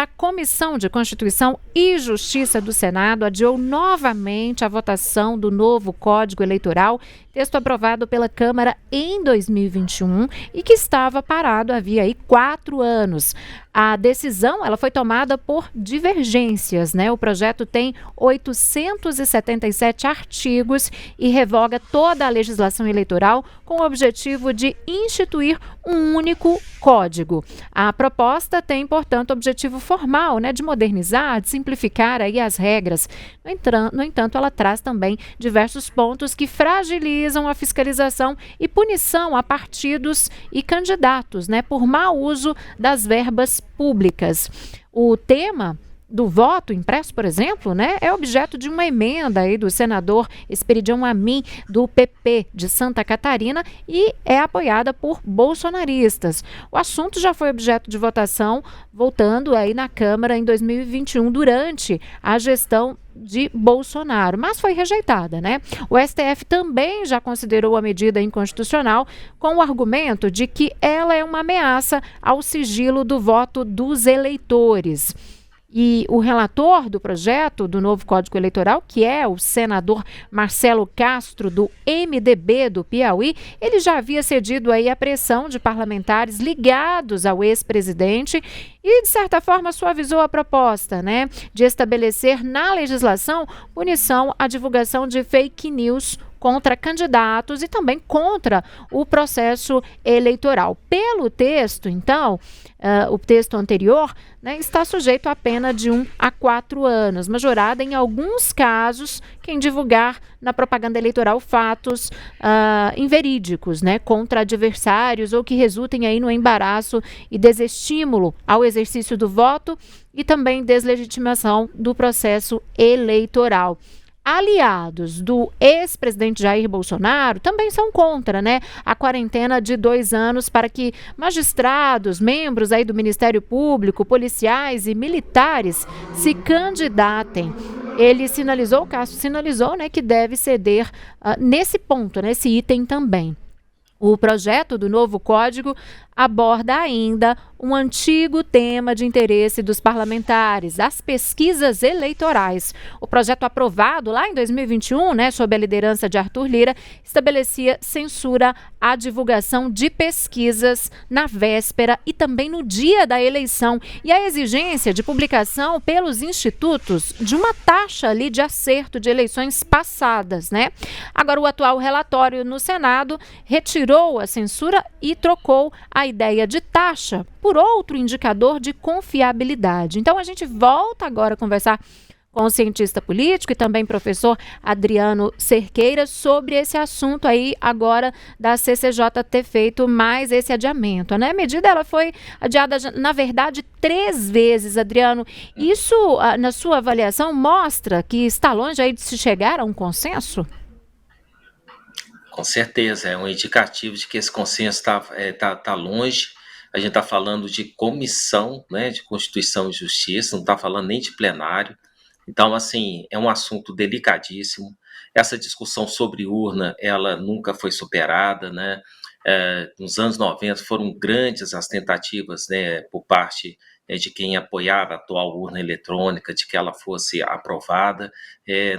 a Comissão de Constituição e Justiça do Senado adiou novamente a votação do novo Código Eleitoral, texto aprovado pela Câmara em 2021 e que estava parado havia aí 4 anos. A decisão ela foi tomada por divergências, né? O projeto tem 877 artigos e revoga toda a legislação eleitoral com o objetivo de instituir um único código. A proposta tem, portanto, objetivo formal, né, de modernizar, de simplificar aí as regras. No entanto, ela traz também diversos pontos que fragilizam a fiscalização e punição a partidos e candidatos, né, por mau uso das verbas públicas. O tema do voto impresso, por exemplo, né, é objeto de uma emenda aí do senador Esperidião Amin, do PP de Santa Catarina, e é apoiada por bolsonaristas. O assunto já foi objeto de votação, voltando aí na Câmara em 2021, durante a gestão de Bolsonaro, mas foi rejeitada, né? O STF também já considerou a medida inconstitucional com o argumento de que ela é uma ameaça ao sigilo do voto dos eleitores. E o relator do projeto do novo Código Eleitoral, que é o senador Marcelo Castro, do MDB do Piauí, ele já havia cedido aí à pressão de parlamentares ligados ao ex-presidente e, de certa forma, suavizou a proposta, né, de estabelecer na legislação punição à divulgação de fake news contra candidatos e também contra o processo eleitoral. Pelo texto, então, o texto anterior, né, está sujeito à pena de 1 a 4 anos, majorada em alguns casos quem divulgar na propaganda eleitoral fatos inverídicos, né, contra adversários ou que resultem aí no embaraço e desestímulo ao exercício do voto e também deslegitimação do processo eleitoral. Aliados do ex-presidente Jair Bolsonaro também são contra, né, a quarentena de 2 anos para que magistrados, membros aí do Ministério Público, policiais e militares se candidatem. Ele sinalizou, o Castro sinalizou, né, que deve ceder nesse ponto, nesse item também. O projeto do novo código aborda ainda um antigo tema de interesse dos parlamentares, as pesquisas eleitorais. O projeto aprovado lá em 2021, né, sob a liderança de Arthur Lira, estabelecia censura à divulgação de pesquisas na véspera e também no dia da eleição e a exigência de publicação pelos institutos de uma taxa ali de acerto de eleições passadas, né? Agora, o atual relatório no Senado retirou a censura e trocou a ideia de taxa por outro indicador de confiabilidade. Então, a gente volta agora a conversar com o cientista político e também professor Adriano Cerqueira sobre esse assunto aí agora da CCJ ter feito mais esse adiamento, né? A medida ela foi adiada, na verdade, 3 vezes, Adriano. Isso, na sua avaliação, mostra que está longe aí de se chegar a um consenso? Com certeza, é um indicativo de que esse consenso tá longe. A gente está falando de comissão, né, de Constituição e Justiça, não está falando nem de plenário. Então, assim, é um assunto delicadíssimo. Essa discussão sobre urna, ela nunca foi superada, né? Nos anos 90 foram grandes as tentativas, né, por parte de quem apoiava a atual urna eletrônica, de que ela fosse aprovada.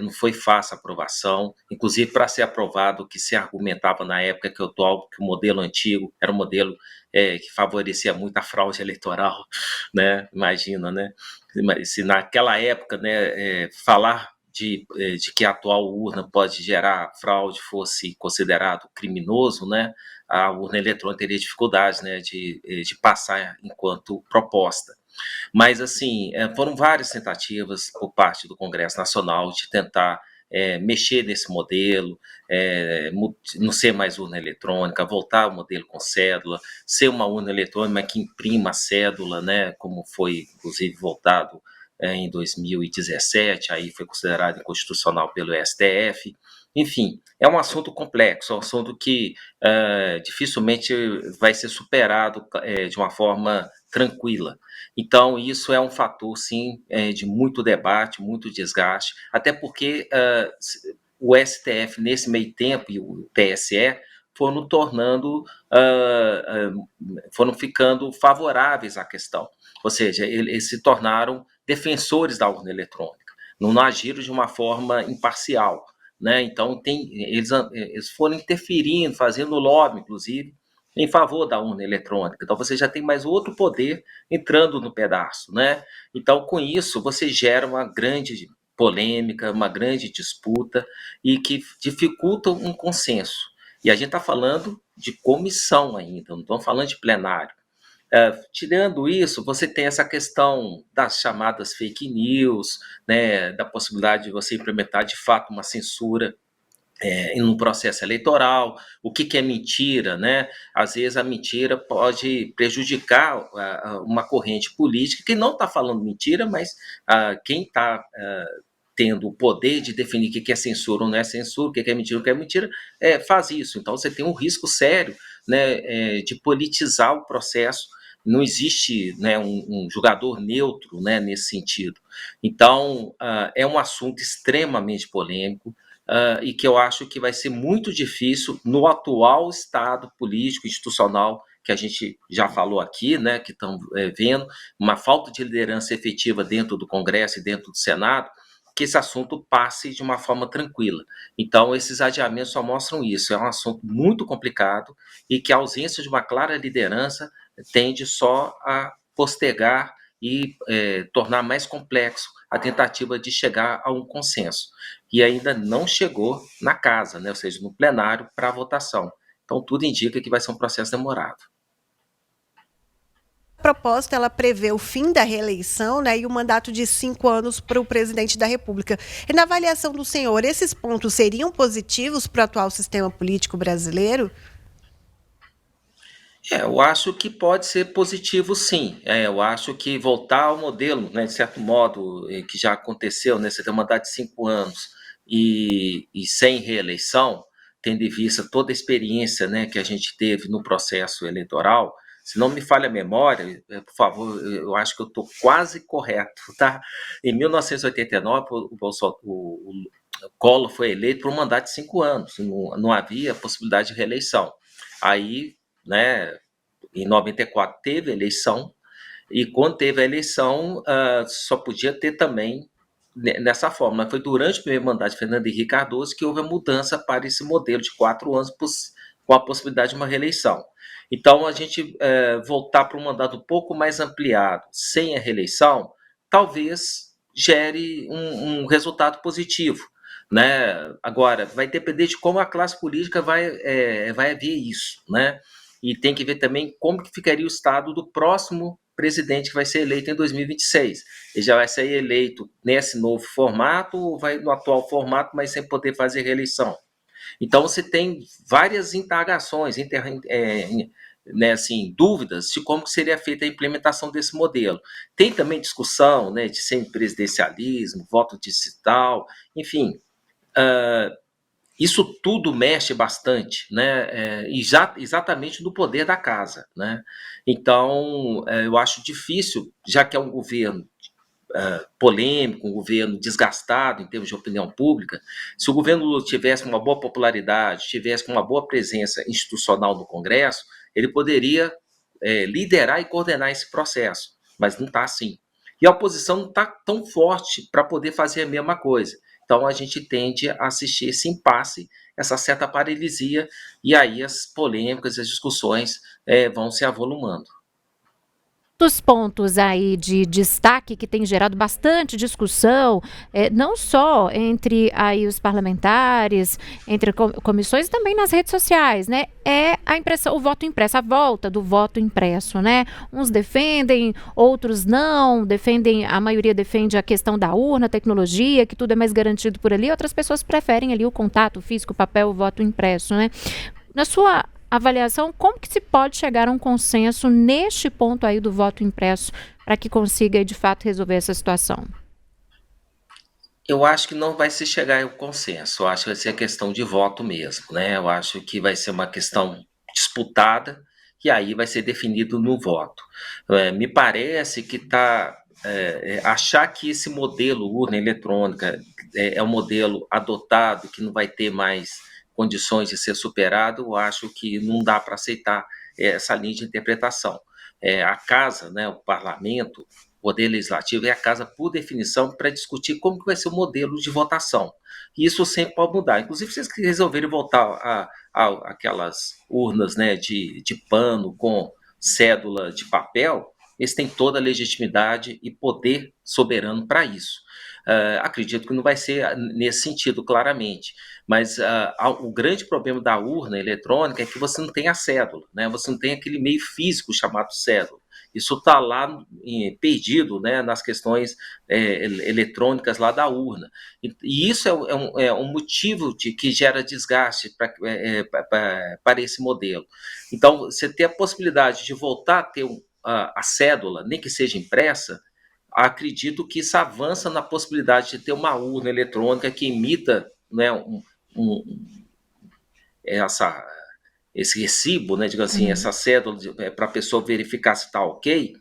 Não foi fácil a aprovação, inclusive para ser aprovado, o que se argumentava na época que o modelo antigo era um modelo que favorecia muito a fraude eleitoral, né? Imagina, né? Se naquela época, né, falar de que a atual urna pode gerar fraude fosse considerado criminoso, né, a urna eletrônica teria dificuldades, né, de passar enquanto proposta. Mas, assim, foram várias tentativas por parte do Congresso Nacional de tentar mexer nesse modelo, não ser mais urna eletrônica, voltar ao modelo com cédula, ser uma urna eletrônica que imprima a cédula, né, como foi, inclusive, voltado em 2017, aí foi considerado inconstitucional pelo STF. Enfim, é um assunto complexo, é um assunto que dificilmente vai ser superado de uma forma tranquila. Então, isso é um fator, sim, de muito debate, muito desgaste, até porque o STF, nesse meio tempo, e o TSE, foram ficando favoráveis à questão. ou seja, eles se tornaram defensores da urna eletrônica, não agiram de uma forma imparcial, né? Então, eles foram interferindo, fazendo lobby, inclusive, em favor da urna eletrônica. Então, você já tem mais outro poder entrando no pedaço, né? Então, com isso, você gera uma grande polêmica, uma grande disputa e que dificulta um consenso. E a gente está falando de comissão ainda, não estamos falando de plenário. Tirando isso, você tem essa questão das chamadas fake news, né, da possibilidade de você implementar de fato uma censura em um processo eleitoral, o que é mentira, né? Às vezes a mentira pode prejudicar uma corrente política que não está falando mentira, mas quem está tendo o poder de definir o que é censura ou não é censura, o que é mentira ou o que é mentira, faz isso. Então você tem um risco sério, né, de politizar o processo. Não existe, né, um jogador neutro, né, nesse sentido. Então, é um assunto extremamente polêmico, e que eu acho que vai ser muito difícil no atual estado político, institucional, que a gente já falou aqui, né, que estão vendo, uma falta de liderança efetiva dentro do Congresso e dentro do Senado, que esse assunto passe de uma forma tranquila. Então, esses adiamentos só mostram isso. É um assunto muito complicado e que a ausência de uma clara liderança tende só a postergar e tornar mais complexo a tentativa de chegar a um consenso. E ainda não chegou na casa, né? Ou seja, no plenário, para a votação. Então, tudo indica que vai ser um processo demorado. A proposta ela prevê o fim da reeleição, né, e o mandato de 5 anos para o presidente da República. E na avaliação do senhor, esses pontos seriam positivos para o atual sistema político brasileiro? Eu acho que pode ser positivo, sim. Eu acho que voltar ao modelo, né, de certo modo, que já aconteceu, né, você tem um mandato de 5 anos e sem reeleição, tendo em vista toda a experiência, né, que a gente teve no processo eleitoral, se não me falha a memória, por favor, eu acho que eu estou quase correto, tá? Em 1989, o Collor foi eleito por um mandato de 5 anos, não havia possibilidade de reeleição. Aí, né, em 94 teve eleição, e quando teve a eleição, só podia ter também nessa forma. Foi durante o primeiro mandato de Fernando Henrique Cardoso que houve a mudança para esse modelo de 4 anos com a possibilidade de uma reeleição. Então, a gente voltar para um mandato um pouco mais ampliado, sem a reeleição, talvez gere um resultado positivo. Né? Agora, vai depender de como a classe política vai ver isso, né? E tem que ver também como que ficaria o estado do próximo presidente que vai ser eleito em 2026. Ele já vai ser eleito nesse novo formato ou vai no atual formato, mas sem poder fazer reeleição? Então, você tem várias indagações, né, assim, dúvidas de como seria feita a implementação desse modelo. Tem também discussão, né, de semipresidencialismo, voto digital, enfim, isso tudo mexe bastante, né? E exatamente no poder da casa, né? Então, eu acho difícil, já que é um governo polêmico, um governo desgastado em termos de opinião pública, se o governo Lula tivesse uma boa popularidade, tivesse uma boa presença institucional no Congresso, ele poderia liderar e coordenar esse processo, mas não está assim. E a oposição não está tão forte para poder fazer a mesma coisa. Então, a gente tende a assistir esse impasse, essa certa paralisia, e aí as polêmicas, as discussões vão se avolumando. Dos pontos aí de destaque que tem gerado bastante discussão, não só entre aí os parlamentares, entre comissões, também nas redes sociais, né? É a impressão, o voto impresso, a volta do voto impresso, né? Uns defendem, outros não, a maioria defende a questão da urna, tecnologia, que tudo é mais garantido por ali, outras pessoas preferem ali o contato físico, o papel, o voto impresso, né? Na sua avaliação, como que se pode chegar a um consenso neste ponto aí do voto impresso para que consiga, de fato, resolver essa situação? Eu acho que não vai se chegar ao consenso, eu acho que vai ser a questão de voto mesmo, né? Eu acho que vai ser uma questão disputada e aí vai ser definido no voto. Me parece que achar que esse modelo urna eletrônica é um modelo adotado, que não vai ter mais condições de ser superado, eu acho que não dá para aceitar essa linha de interpretação. a casa, né, o parlamento, o poder legislativo é a casa, por definição, para discutir como que vai ser o modelo de votação. E isso sempre pode mudar. Inclusive, se vocês resolverem voltar aquelas urnas, né, de pano com cédula de papel, eles têm toda a legitimidade e poder soberano para isso. Acredito que não vai ser nesse sentido, claramente, mas o grande problema da urna eletrônica é que você não tem a cédula, né? Você não tem aquele meio físico chamado cédula. Isso está lá perdido, né, nas questões eletrônicas lá da urna. E isso é um motivo que gera desgaste para esse modelo. Então, você ter a possibilidade de voltar a ter a cédula, nem que seja impressa, acredito que isso avança na possibilidade de ter uma urna eletrônica que imita, né, esse recibo, né, digamos assim, essa cédula para a pessoa verificar se está ok,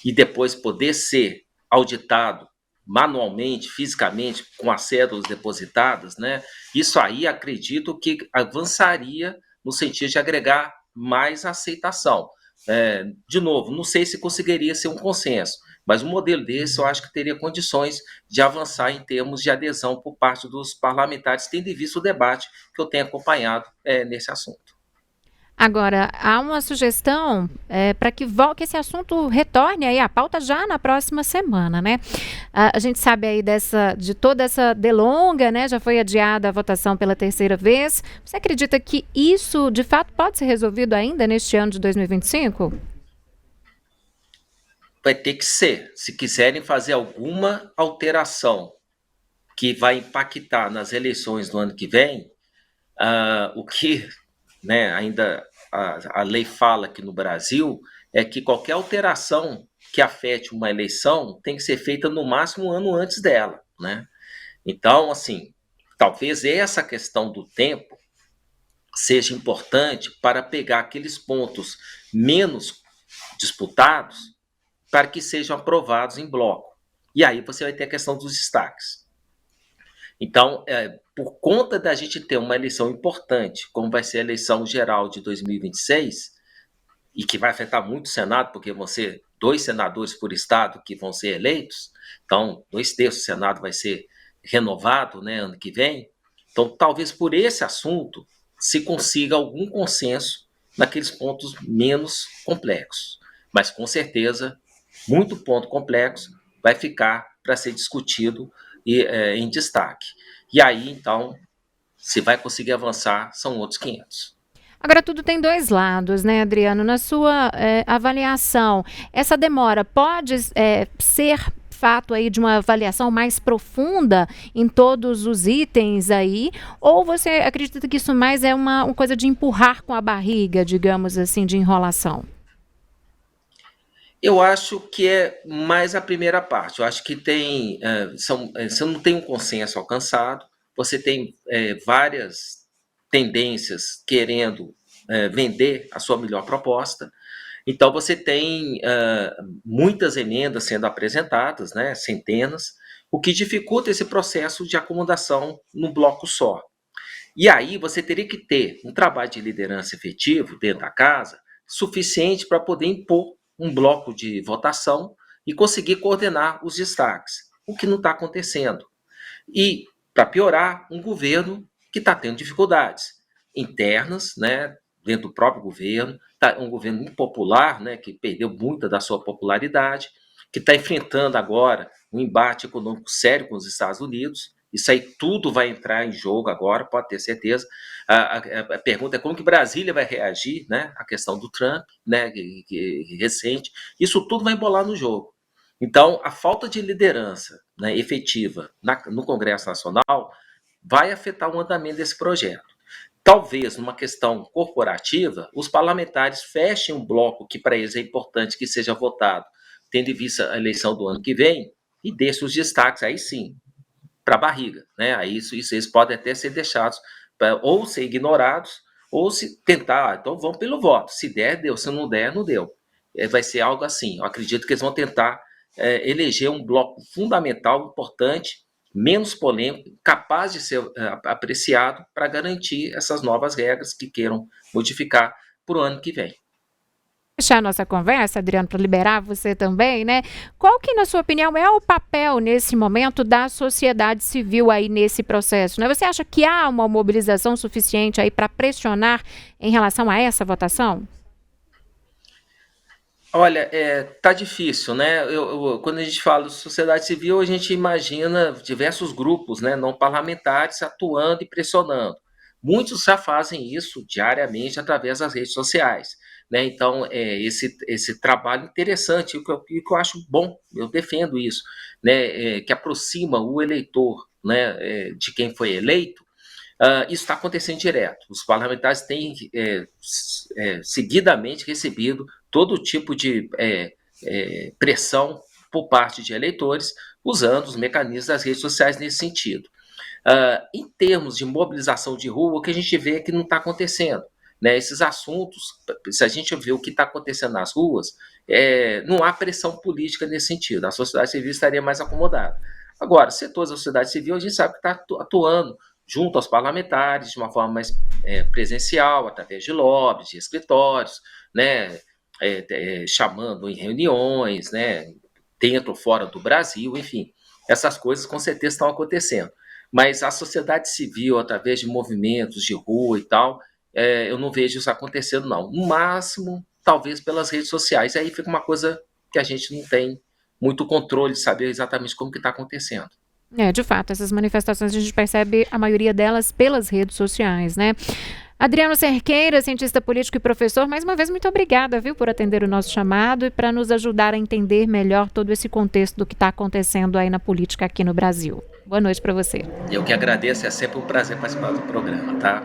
e depois poder ser auditado manualmente, fisicamente, com as cédulas depositadas, né? Isso aí acredito que avançaria no sentido de agregar mais aceitação. De novo, não sei se conseguiria ser um consenso, mas um modelo desse eu acho que teria condições de avançar em termos de adesão por parte dos parlamentares, tendo em vista o debate que eu tenho acompanhado nesse assunto. Agora, há uma sugestão para que esse assunto retorne aí à pauta já na próxima semana, né? A gente sabe aí de toda essa delonga, né? Já foi adiada a votação pela terceira vez. Você acredita que isso, de fato, pode ser resolvido ainda neste ano de 2025? Vai ter que ser. Se quiserem fazer alguma alteração que vai impactar nas eleições do ano que vem, o que, né, ainda a lei fala aqui no Brasil é que qualquer alteração que afete uma eleição tem que ser feita no máximo um ano antes dela, né? Então, assim, talvez essa questão do tempo seja importante para pegar aqueles pontos menos disputados para que sejam aprovados em bloco. E aí você vai ter a questão dos destaques. Então, por conta da gente ter uma eleição importante, como vai ser a eleição geral de 2026, e que vai afetar muito o Senado, porque vão ser 2 senadores por estado que vão ser eleitos, então 2/3 do Senado vai ser renovado, né, ano que vem. Então, talvez por esse assunto se consiga algum consenso naqueles pontos menos complexos. Mas, com certeza, muito ponto complexo vai ficar para ser discutido em destaque. E aí, então, se vai conseguir avançar, são outros 500. Agora, tudo tem dois lados, né, Adriano? Na sua avaliação, essa demora pode ser fato aí de uma avaliação mais profunda em todos os itens aí, ou você acredita que isso mais é uma coisa de empurrar com a barriga, digamos assim, de enrolação? Eu acho que é mais a primeira parte. Eu acho que você não tem um consenso alcançado, você tem várias tendências querendo vender a sua melhor proposta. Então, você tem muitas emendas sendo apresentadas, né, centenas, o que dificulta esse processo de acomodação num bloco só. E aí você teria que ter um trabalho de liderança efetivo dentro da casa, suficiente para poder impor um bloco de votação e conseguir coordenar os destaques, o que não está acontecendo. E, para piorar, um governo que está tendo dificuldades internas, né, dentro do próprio governo, um governo impopular, né, que perdeu muita da sua popularidade, que está enfrentando agora um embate econômico sério com os Estados Unidos. Isso aí tudo vai entrar em jogo agora, pode ter certeza. A pergunta é como que Brasília vai reagir, né, à questão do Trump, né, recente. Isso tudo vai embolar no jogo. Então, a falta de liderança, né, efetiva no Congresso Nacional vai afetar o andamento desse projeto. Talvez, numa questão corporativa, os parlamentares fechem um bloco que para eles é importante que seja votado, tendo em vista a eleição do ano que vem, e deixem os destaques, aí sim, para a barriga, né? Aí isso eles podem até ser deixados, ou ser ignorados, ou se tentar, então vamos pelo voto. Se der, deu. Se não der, não deu. Vai ser algo assim. Eu acredito que eles vão tentar eleger um bloco fundamental, importante, menos polêmico, capaz de ser apreciado para garantir essas novas regras que queiram modificar para o ano que vem. Fechar a nossa conversa, Adriano, para liberar você também, né? Qual que, na sua opinião, é o papel nesse momento da sociedade civil aí nesse processo, né? Você acha que há uma mobilização suficiente aí para pressionar em relação a essa votação? Olha, tá difícil, né? Quando a gente fala de sociedade civil, a gente imagina diversos grupos, né, não parlamentares atuando e pressionando. Muitos já fazem isso diariamente através das redes sociais, né? Então, esse trabalho interessante, o que eu acho bom, eu defendo isso, né, que aproxima o eleitor, né, de quem foi eleito. Isso está acontecendo direto. Os parlamentares têm seguidamente recebido todo tipo de pressão por parte de eleitores, usando os mecanismos das redes sociais nesse sentido. Em termos de mobilização de rua, o que a gente vê é que não está acontecendo. Né? Esses assuntos, se a gente vê o que está acontecendo nas ruas, não há pressão política nesse sentido. A sociedade civil estaria mais acomodada. Agora, setores da sociedade civil, a gente sabe que está atuando junto aos parlamentares, de uma forma mais presencial, através de lobbies, de escritórios, né, chamando em reuniões, né, dentro ou fora do Brasil, enfim. Essas coisas com certeza estão acontecendo. Mas a sociedade civil, através de movimentos de rua e tal, eu não vejo isso acontecendo, não. No máximo, talvez pelas redes sociais. Aí fica uma coisa que a gente não tem muito controle de saber exatamente como que está acontecendo. De fato, essas manifestações a gente percebe a maioria delas pelas redes sociais, né? Adriano Cerqueira, cientista político e professor, mais uma vez muito obrigada, viu, por atender o nosso chamado e para nos ajudar a entender melhor todo esse contexto do que está acontecendo aí na política aqui no Brasil. Boa noite para você. Eu que agradeço, é sempre um prazer participar do programa, tá?